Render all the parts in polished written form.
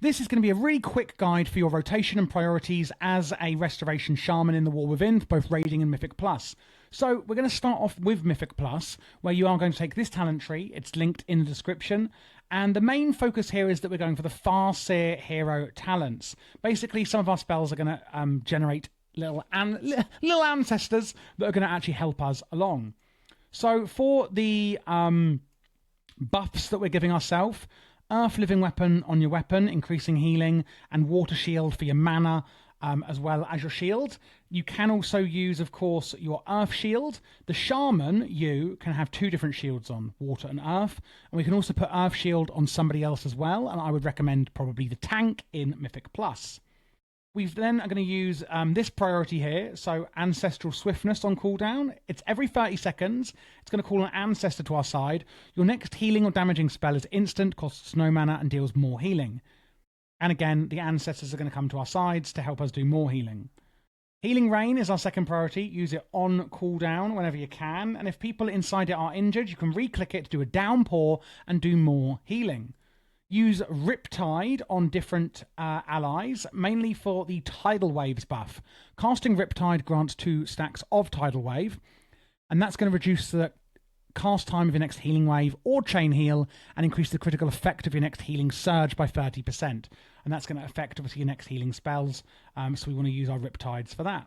This is going to be a really quick guide for your rotation and priorities as a Restoration Shaman in the War Within, both Raiding and Mythic Plus. So we're going to start off with Mythic Plus, where you are going to take this talent tree. It's linked in the description. And the main focus here is that we're going for the Farseer hero talents. Basically, some of our spells are going to generate little ancestors that are going to actually help us along. So for the buffs that we're giving ourselves, Earth Living Weapon on your weapon, increasing healing, and Water Shield for your mana, as well as your shield. You can also use, of course, your Earth Shield. The Shaman, you can have two different shields on, Water and Earth. And we can also put Earth Shield on somebody else as well, and I would recommend probably the tank in Mythic Plus. We then are going to use this priority here, so Ancestral Swiftness on cooldown. It's every 30 seconds. It's going to call an ancestor to our side. Your next healing or damaging spell is instant, costs no mana, and deals more healing. And again, the ancestors are going to come to our sides to help us do more healing. Healing Rain is our second priority. Use it on cooldown whenever you can. And if people inside it are injured, you can re-click it to do a downpour and do more healing. Use Riptide on different allies, mainly for the Tidal Waves buff. Casting Riptide grants 2 stacks of Tidal Wave, and that's going to reduce the cast time of your next healing wave or chain heal, and increase the critical effect of your next healing surge by 30%. And that's going to affect, obviously, your next healing spells, so we want to use our Riptides for that.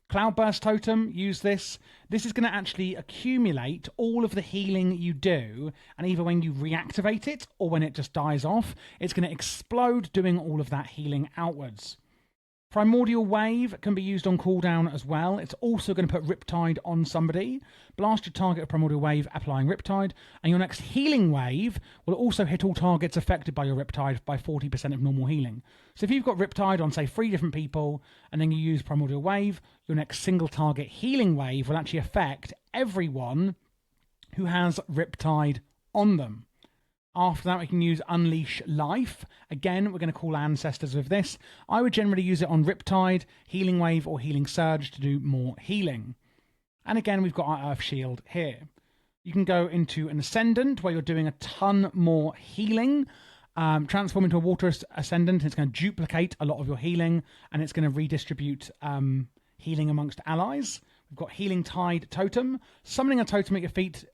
Cloudburst Totem, use this. This is going to actually accumulate all of the healing you do, and either when you reactivate it or when it just dies off, it's going to explode doing all of that healing outwards. Primordial Wave can be used on cooldown as well. It's also going to put Riptide on somebody. Blast your target with Primordial Wave, applying Riptide, and your next healing wave will also hit all targets affected by your Riptide by 40% of normal healing. So if you've got Riptide on, say, 3 different people, and then you use Primordial Wave, your next single target healing wave will actually affect everyone who has Riptide on them. After that, we can use Unleash Life. Again, we're going to call ancestors with this. I would generally use it on Riptide, Healing Wave, or Healing Surge to do more healing. And again, we've got our Earth Shield here. You can go into an Ascendant, where you're doing a ton more healing. Transform into a Water Ascendant. It's going to duplicate a lot of your healing, and it's going to redistribute healing amongst allies. We've got Healing Tide Totem. Summoning a totem at your feet,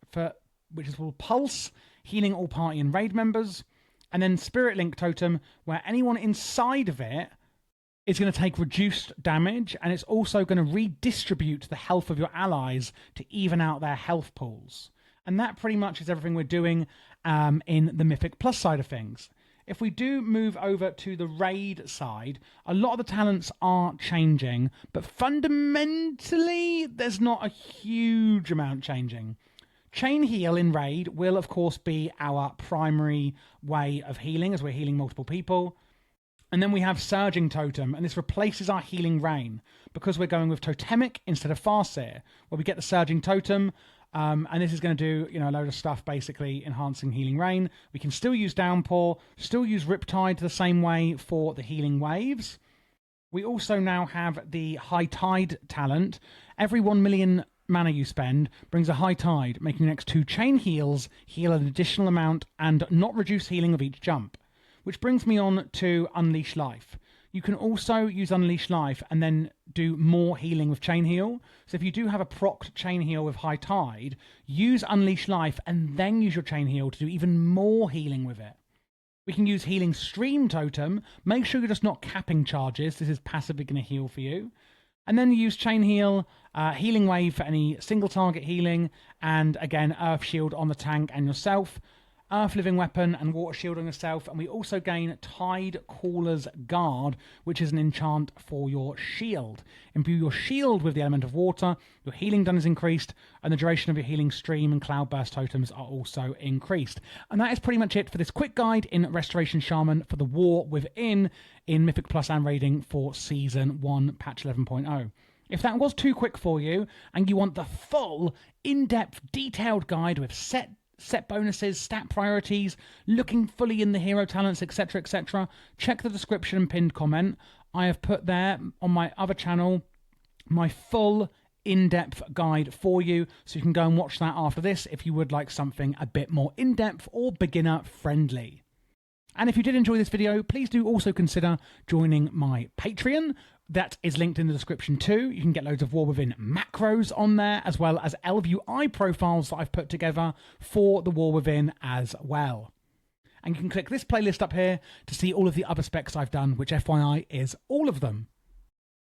which is called Pulse. Healing all party and raid members. And then Spirit Link Totem, where anyone inside of it is going to take reduced damage, and it's also going to redistribute the health of your allies to even out their health pools. And that pretty much is everything we're doing in the Mythic Plus side of things. If we do move over to the raid side, a lot of the talents are changing, but fundamentally there's not a huge amount changing. Chain Heal in Raid will, of course, be our primary way of healing, as we're healing multiple people. And then we have Surging Totem, and this replaces our Healing Rain, because we're going with Totemic instead of Farseer, where we get the Surging Totem, and this is going to do, a load of stuff, basically enhancing Healing Rain. We can still use Downpour, still use Riptide the same way for the Healing Waves. We also now have the High Tide talent. Every 1 million mana you spend brings a High Tide, making your next 2 chain heals heal an additional amount and not reduce healing of each jump. Which brings me on to Unleash Life. You can also use Unleash Life and then do more healing with Chain Heal. So if you do have a procced Chain Heal with High Tide, use Unleash Life and then use your Chain Heal to do even more healing with it. We can use Healing Stream Totem. Make sure you're just not capping charges. This is passively going to heal for you. And then you use Chain Heal, Healing Wave for any single target healing, and again, Earth Shield on the tank and yourself, Earth Living Weapon and Water Shield on yourself, and we also gain Tide Caller's Guard, which is an enchant for your shield. Imbue your shield with the element of water, your healing done is increased, and the duration of your healing stream and Cloudburst totems are also increased. And that is pretty much it for this quick guide in Restoration Shaman for the War Within in Mythic Plus and Raiding for Season 1, Patch 11.0. If that was too quick for you, and you want the full, in-depth, detailed guide with set bonuses, stat priorities, looking fully in the hero talents, etc., etc., check the description and pinned comment. I have put there on my other channel my full in-depth guide for you, so you can go and watch that after this if you would like something a bit more in-depth or beginner friendly. And if you did enjoy this video, please do also consider joining my Patreon. That is linked in the description too. You can get loads of War Within macros on there, as well as LVI profiles that I've put together for the War Within as well. And you can click this playlist up here to see all of the other specs I've done, which FYI is all of them.